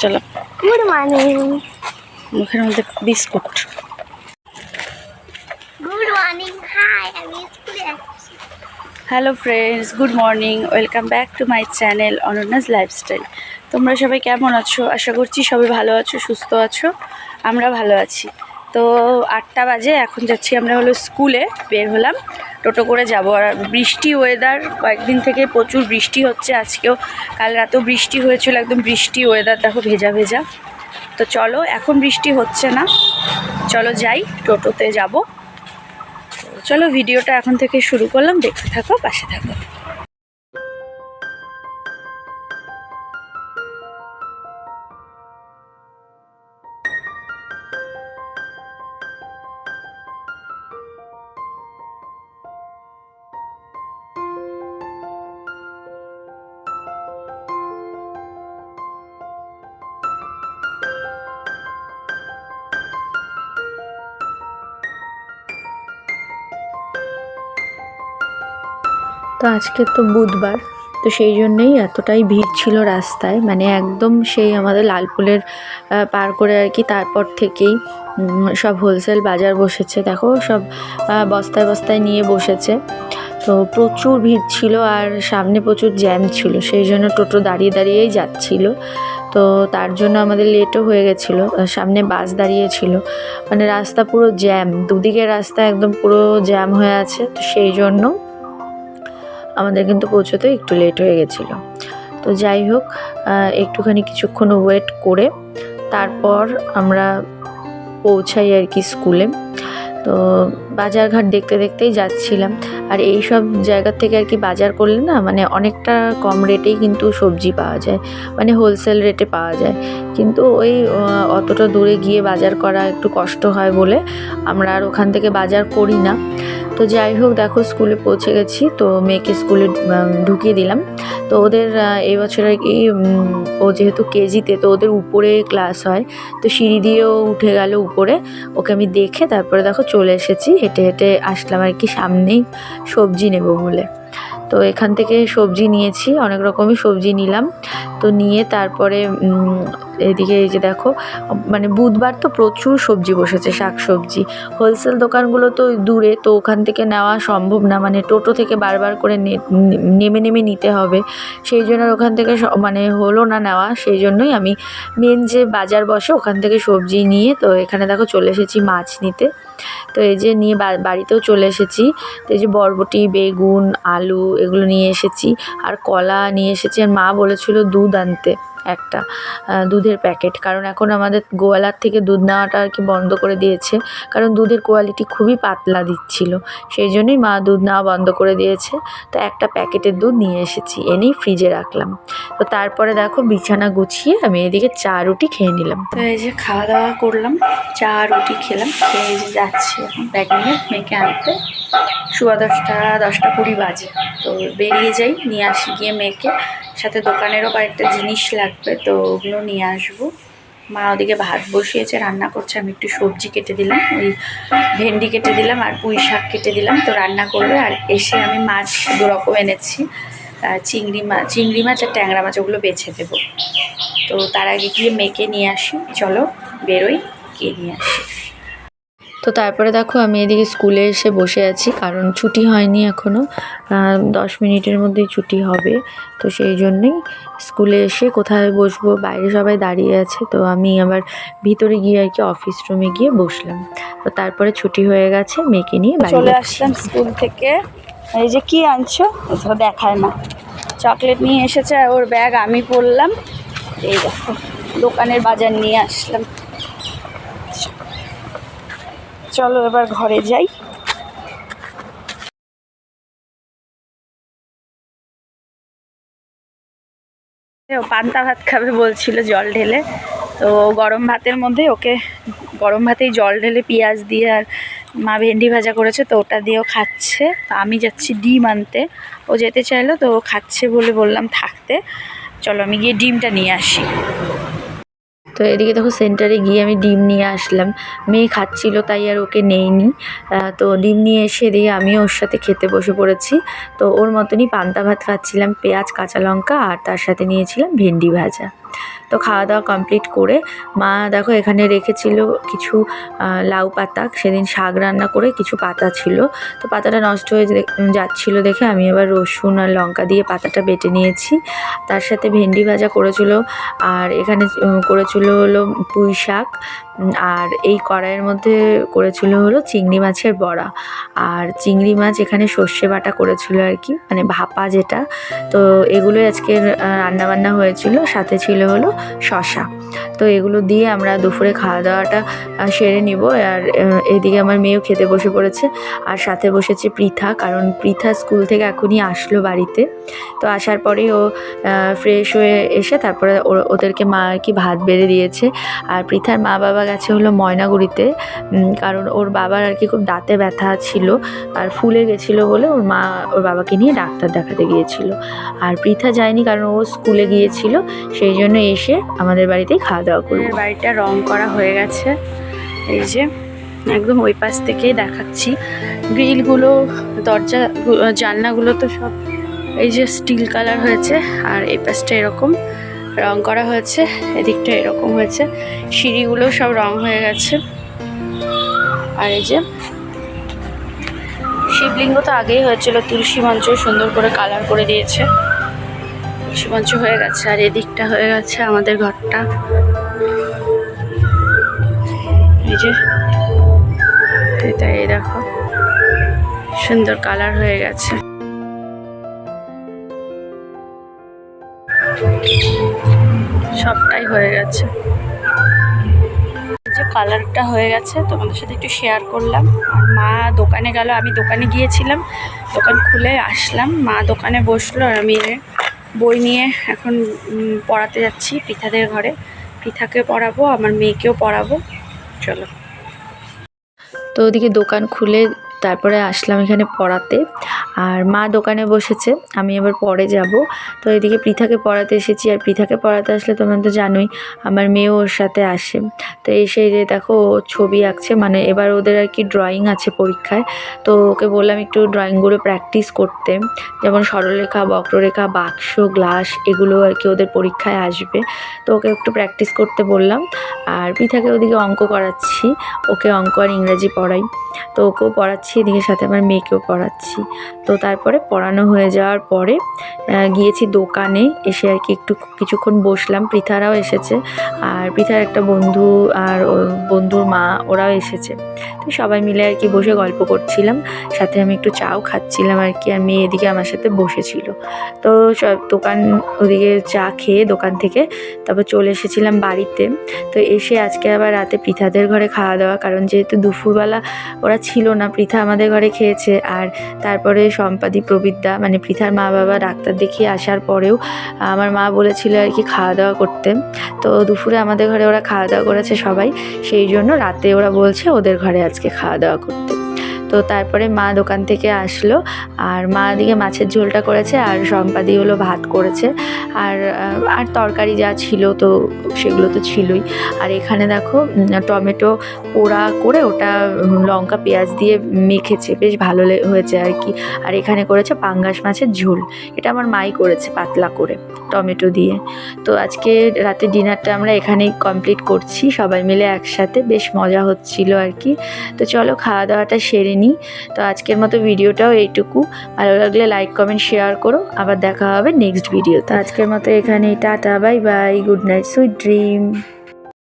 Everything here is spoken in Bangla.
চলো। Good morning. মুখের মধ্যে বিস্কুট। Good morning. হাই, আমি স্কুলে যাচ্ছি। Hello friends, good morning. Welcome back to my channel অনন্যাস lifestyle. তোমরা সবাই কেমন আছো? আশা করছি সবাই ভালো আছো, সুস্থ আছো। আমরা ভালো আছি। তো 8টা বাজে, এখন যাচ্ছি আমরা হলো স্কুলে। বের হলাম, টোটো করে যাবো। আর বৃষ্টি ওয়েদার, কয়েকদিন থেকে প্রচুর বৃষ্টি হচ্ছে। আজকেও, কাল রাতেও বৃষ্টি হয়েছিল, একদম বৃষ্টি ওয়েদার, দেখো ভেজা ভেজা। তো চলো, এখন বৃষ্টি হচ্ছে না, চলো যাই, টোটোতে যাব। চলো, ভিডিওটা এখন থেকে শুরু করলাম, দেখতে থাকো, পাশে থাকো। তো আজকে তো বুধবার, তো সেই জন্যেই এতটাই ভিড় ছিল রাস্তায়, মানে একদম সেই আমাদের লালপুলের পার করে আর কি, তারপর থেকেই সব হোলসেল বাজার বসেছে। দেখো সব বস্তায় বস্তায় নিয়ে বসেছে। তো প্রচুর ভিড় ছিল আর সামনে প্রচুর জ্যাম ছিল, সেই জন্য টোটো দাঁড়িয়ে দাঁড়িয়েই যাচ্ছিল। তো তার জন্য আমাদের লেটও হয়ে গেছিলো। সামনে বাস দাঁড়িয়েছিল, মানে রাস্তা পুরো জ্যাম, দুদিকের রাস্তা একদম পুরো জ্যাম হয়ে আছে। তো সেই জন্য আমাদের কিন্তু পৌঁছতে একটু লেট হয়ে গেছিলো। তো যাই হোক, একটুখানি কিছুক্ষণ ওয়েট করে তারপর আমরা পৌঁছাই আর কি স্কুলে। তো বাজারঘাট দেখতে দেখতেই যাচ্ছিলাম। আর এই সব জায়গার থেকে আর কি বাজার করলে না, মানে অনেকটা কম রেটেই কিন্তু সবজি পাওয়া যায়, মানে হোলসেল রেটে পাওয়া যায়। কিন্তু ওই অতটা দূরে গিয়ে বাজার করা একটু কষ্ট হয় বলে আমরা আর ওখান থেকে বাজার করি না। তো যাই হোক, দেখো স্কুলে পৌঁছে গেছি। তো মেয়েকে স্কুলে ঢুকিয়ে দিলাম। তো ওদের এবছর আর কি, ও যেহেতু কেজিতে, তো ওদের উপরে ক্লাস হয়, তো সিঁড়ি দিয়েও উঠে গেল উপরে। ওকে আমি দেখে তারপরে দেখো চলে এসেছি, হেঁটে হেঁটে আসলাম আর কি, সামনেই সবজি নেব বলে। তো এখান থেকে সবজি নিয়েছি, অনেক রকমই সবজি নিলাম। তো নিয়ে তারপরে এদিকে এই যে দেখো, মানে বুধবার তো প্রচুর সবজি বসেছে, শাক সবজি। হোলসেল দোকানগুলো তো দূরে, তো ওখান থেকে নেওয়া সম্ভব না, মানে টোটো থেকে বারবার করে নেমে নেমে নিতে হবে। সেই জন্য ওখান থেকে মানে হলো না নেওয়া, সেই জন্যই আমি মেন যে বাজার বসে ওখান থেকে সবজি নিয়ে, তো এখানে দেখো চলে এসেছি মাছ নিতে। তো এই যে নিয়ে বাড়িতেও চলে এসেছি। তো এই যে বরবটি, বেগুন, আলু এগুলো নিয়ে এসেছি, আর কলা নিয়ে এসেছি। আর মা বলেছিল দুধ আনতে, একটা দুধের প্যাকেট, কারণ এখন আমাদের গোয়ালার থেকে দুধ নেওয়াটা আর কি বন্ধ করে দিয়েছে, কারণ দুধের কোয়ালিটি খুবই পাতলা দিচ্ছিল, সেই জন্যই মা দুধ নেওয়া বন্ধ করে দিয়েছে। তো একটা প্যাকেটের দুধ নিয়ে এসেছি, এনেই ফ্রিজে রাখলাম। তো তারপরে দেখো বিছানা গুছিয়ে আমি এদিকে চা রুটি খেয়ে নিলাম। তো এই যে খাওয়া দাওয়া করলাম, চা রুটি খেলাম, খেয়ে যে যাচ্ছি এখন ব্যাগ নিয়ে মেয়েকে আনতে। সোয়া 10টা 10টা 20 বাজে। তো বেরিয়ে যাই, নিয়ে আসি গিয়ে মেয়েকে। সাথে দোকানেরও কয়েকটা জিনিস লাগবে, তো ওগুলো নিয়ে আসবো। মা ওদিকে ভাত বসিয়েছে, রান্না করছে। আমি একটু সবজি কেটে দিলাম, ওই ভেন্ডি কেটে দিলাম আর পুঁই শাক কেটে দিলাম, তো রান্না করবে। আর এসে আমি মাছ 2 রকম এনেছি, চিংড়ি মাছ আর ট্যাংরা মাছ, ওগুলো বেছে দেবো। তো তার আগে গিয়ে মেয়েকে নিয়ে আসি, চলো বেরোই, গিয়ে নিয়ে আসি। তো তারপরে দেখো আমি এদিকে স্কুলে এসে বসে আছি, কারণ ছুটি হয়নি এখনও, 10 মিনিটের মধ্যেই ছুটি হবে। তো সেই জন্যেই স্কুলে এসে কোথায় বসবো, বাইরে সবাই দাঁড়িয়ে আছে, তো আমি আবার ভিতরে গিয়ে আর কি অফিস রুমে গিয়ে বসলাম। তো তারপরে ছুটি হয়ে গেছে, মেয়েকে নিয়ে চলে আসলাম স্কুল থেকে। এই যে কি আনছো, এটা দেখায় না। চকলেট নিয়ে এসেছে, ওর ব্যাগ আমি পরলাম। এই দেখো দোকানের বাজার নিয়ে আসলাম। চলো এবার ঘরে যাই। ও পান্তা ভাত খাবে বলছিল জল ঢেলে, তো গরম ভাতের মধ্যে ওকে গরম ভাতেই জল ঢেলে পেঁয়াজ দিয়ে, আর মা ভেন্ডি ভাজা করেছে, তো ওটা দিয়েও খাচ্ছে। তো আমি যাচ্ছি ডিম আনতে, ও যেতে চাইলো, তো ও খাচ্ছে বলে বললাম থাকতে। চলো আমি গিয়ে ডিমটা নিয়ে আসি। তো এদিকে দেখো সেন্টারে গিয়ে আমি ডিম নিয়ে আসলাম। মেয়ে খাচ্ছিল তাই আর ওকে নেইনি। তো ডিম নিয়ে এসে এদিকে আমিও ওর সাথে খেতে বসে পড়েছি। তো ওর মতনই পান্তা ভাত খাচ্ছিলাম, পেঁয়াজ কাঁচা লঙ্কা আর তার সাথে নিয়েছিলাম ভেন্ডি ভাজা। তো খাওয়া দাওয়া কমপ্লিট করে মা দেখো এখানে রেখেছিল কিছু লাউ পাতা, সেদিন শাক রান্না করে কিছু পাতা ছিল, তো পাতাটা নষ্ট হয়ে যাচ্ছিল দেখে আমি এবার রসুন আর লঙ্কা দিয়ে পাতাটা বেটে নিয়েছি। তার সাথে ভেন্ডি ভাজা করেছিল, আর এখানে করেছিল হলো পুঁই শাক, আর এই কড়াইয়ের মধ্যে করেছিল হলো চিংড়ি মাছের বড়া। আর চিংড়ি মাছ এখানে সর্ষে বাটা করেছিল আর কি, মানে ভাপা যেটা। তো এগুলোই আজকে রান্নাবান্না হয়েছিল, সাথে ছিল হলো শশা। তো এগুলো দিয়ে আমরা দুপুরে খাওয়া দাওয়াটা সেরে নিব। আর এদিকে আমার মেয়েও খেতে বসে পড়েছে, আর সাথে বসেছে পৃথা, কারণ পৃথা স্কুল থেকে এখনই আসলো বাড়িতে। তো আসার পরেই ও ফ্রেশ হয়ে এসে তারপরে ওদেরকে মা আর কি ভাত বেড়ে দিয়েছে। আর পৃথার মা বাবা গেছে হলো ময়নাগুড়িতে, কারণ ওর বাবার আর কি খুব দাঁতে ব্যথা ছিল আর ফুলে গেছিলো বলে ওর মা ওর বাবাকে নিয়ে ডাক্তার দেখাতে গিয়েছিল। আর পৃথা যায়নি কারণ ও স্কুলে গিয়েছিল, সেই জন্য এসে আমাদের বাড়িতেই খাওয়া দাওয়া করবো। বাড়িটা রং করা হয়ে গেছে, এই যে একদম ওই পাশ থেকেই দেখাচ্ছি। গ্রিলগুলো, দরজা জানলাগুলো তো সব এই যে স্টিল কালার হয়েছে, আর এই পাশটা এরকম রং করা হয়েছে, এদিকটা এরকম হয়েছে। সিঁড়িগুলো সব রং হয়ে গেছে। আর এই যে শিবলিঙ্গ তো আগেই হয়েছিল, তুলসী মঞ্চ সুন্দর করে কালার করে দিয়েছে, তুলসী মঞ্চ হয়ে গেছে। আর এদিকটা হয়ে গেছে আমাদের ঘরটা, এই যে এটাই দেখো সুন্দর কালার হয়ে গেছে। সবটাই হয়ে গেছে, যে কালারটা হয়ে গেছে তোমাদের সাথে একটু শেয়ার করলাম। আর মা দোকানে গেল, আমি দোকানে গিয়েছিলাম, দোকান খুলে আসলাম, মা দোকানে বসলো, আর আমি বই নিয়ে এখন পড়াতে যাচ্ছি পৃথাদের ঘরে। পৃথাকে পড়াবো, আমার মেয়েকেও পড়াবো, চলো। তো ওদিকে দোকান খুলে তারপরে আসলাম এখানে পড়াতে, আর মা দোকানে বসেছে, আমি এবার পরে যাব। তো এদিকে পৃথাকে পড়াতে এসেছি, আর পৃথাকে পড়াতে আসলে তোমরা তো জানোই আমার মেয়েও ওর সাথে আসে। তো এসে যে দেখো ছবি আঁকছে, মানে এবার ওদের আর কি ড্রয়িং আছে পরীক্ষায়। তো ওকে বললাম একটু ড্রয়িংগুলো প্র্যাকটিস করতে, যেমন সরলরেখা, বক্ররেখা, বাক্স, গ্লাস, এগুলো আর কি ওদের পরীক্ষায় আসবে। তো ওকে একটু প্র্যাকটিস করতে বললাম। আর পৃথাকে ওদিকে অঙ্ক করাচ্ছি, ওকে অঙ্ক আর ইংরাজি পড়াই, তো ওকেও পড়াচ্ছি, এদিকে সাথে আমার মেয়েকেও পড়াচ্ছি। তো তারপরে পড়ানো হয়ে যাওয়ার পরে গিয়েছি দোকানে, এসে আর কি একটু কিছুক্ষণ বসলাম। পৃথারাও এসেছে, আর পৃথার একটা বন্ধু আর বন্ধুর মা, ওরাও এসেছে। তো সবাই মিলে আর কি বসে গল্প করছিলাম, সাথে আমি একটু চাও খাচ্ছিলাম আর কি। আর মেয়ে এদিকে আমার সাথে বসেছিল। তো দোকান ওদিকে চা খেয়ে দোকান থেকে তারপর চলে এসেছিলাম বাড়িতে। তো এসে আজকে আবার রাতে পৃথাদের ঘরে খাওয়া দাওয়া, কারণ যেহেতু দুপুরবেলা ওরা ছিল না, পৃথা আমাদের ঘরে খেয়েছে। আর তারপরে সম্পাদি, প্রবিদ্যা, মানে পৃথার মা বাবা ডাক্তার দেখিয়ে আসার পরেও আমার মা বলেছিল আর কি খাওয়া দাওয়া করতে। তো দুপুরে আমাদের ঘরে ওরা খাওয়া দাওয়া করেছে সবাই, সেই জন্য রাতে ওরা বলছে ওদের ঘরে আজকে খাওয়া দাওয়া করতে। তো তারপরে মা দোকান থেকে আসলো, আর মা দিকে মাছের ঝোলটা করেছে, আর সম্পাদি হলো ভাত করেছে, আর তরকারি যা ছিল তো সেগুলো তো ছিলই। আর এখানে দেখো টমেটো পোড়া করে ওটা লঙ্কা পেঁয়াজ দিয়ে মেখেছে, বেশ ভালো হয়েছে আর কি। আর এখানে করেছে পাঙ্গাস মাছের ঝোল, এটা আমার মাই করেছে পাতলা করে টমেটো দিয়ে। তো আজকে রাতে ডিনারটা আমরা এখানেই কমপ্লিট করছি সবাই মিলে একসাথে, বেশ মজা হচ্ছিল আর কি। তো চলো খাওয়া দাওয়াটা সেরে নিই। তো আজকের মতো ভিডিওটাও এইটুকু, ভালো লাগলে লাইক কমেন্ট শেয়ার করো, আবার দেখা হবে নেক্সট ভিডিওতে। আজকের মতো এখানেই, tata, bye bye, good night, sweet dream.